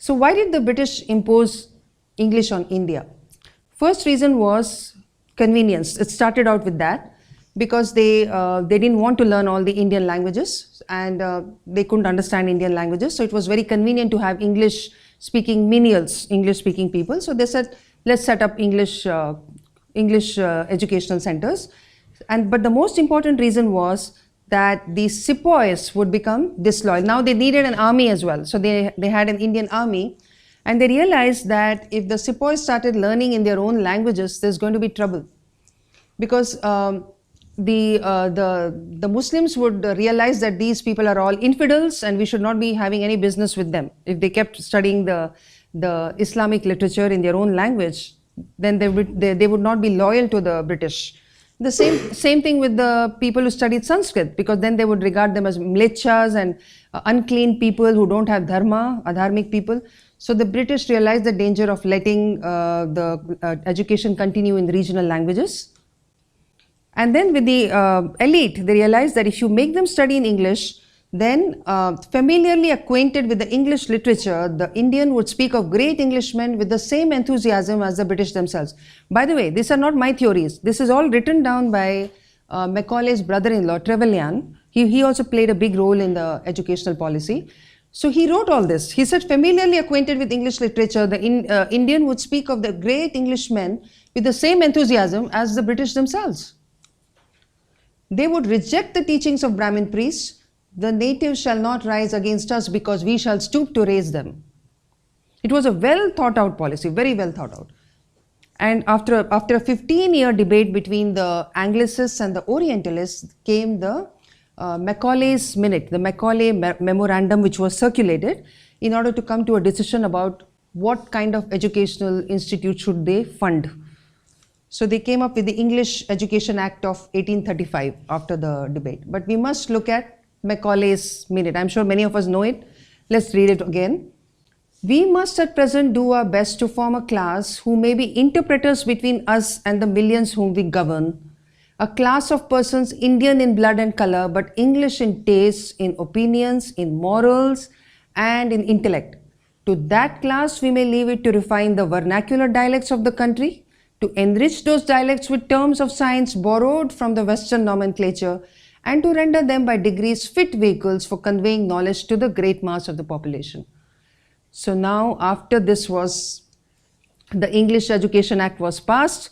So why did the British impose English on India? First reason was convenience. It started out with that because they didn't want to learn all the Indian languages, and they couldn't understand Indian languages. So it was very convenient to have English speaking menials, English speaking people. So they said, let's set up English educational centers. But the most important reason was that the sepoys would become disloyal. Now they needed an army as well. So they had an Indian army, and they realized that if the sepoys started learning in their own languages, there's going to be trouble. Because the Muslims would realize that these people are all infidels and we should not be having any business with them. If they kept studying the Islamic literature in their own language, then they would not be loyal to the British. The same thing with the people who studied Sanskrit, because then they would regard them as mlechas and unclean people who don't have dharma, adharmic people. So the British realized the danger of letting the education continue in the regional languages. And then with the elite, they realized that if you make them study in English, then familiarly acquainted with the English literature, the Indian would speak of great Englishmen with the same enthusiasm as the British themselves. By the way, these are not my theories. This is all written down by Macaulay's brother-in-law, Trevelyan. He also played a big role in the educational policy. So he wrote all this. He said, familiarly acquainted with English literature, the Indian would speak of the great Englishmen with the same enthusiasm as the British themselves. They would reject the teachings of Brahmin priests. The natives shall not rise against us because we shall stoop to raise them. It was a well thought out policy, very well thought out. And after a 15-year debate between the Anglicists and the Orientalists came the Macaulay's Minute, the Macaulay Memorandum, which was circulated in order to come to a decision about what kind of educational institute should they fund. So they came up with the English Education Act of 1835 after the debate. But we must look at Macaulay's Minute. I'm sure many of us know it. Let's read it again. We must at present do our best to form a class who may be interpreters between us and the millions whom we govern. A class of persons Indian in blood and color, but English in tastes, in opinions, in morals, and in intellect. To that class we may leave it to refine the vernacular dialects of the country, to enrich those dialects with terms of science borrowed from the Western nomenclature, and to render them by degrees fit vehicles for conveying knowledge to the great mass of the population. So now, after this was, the English Education Act was passed,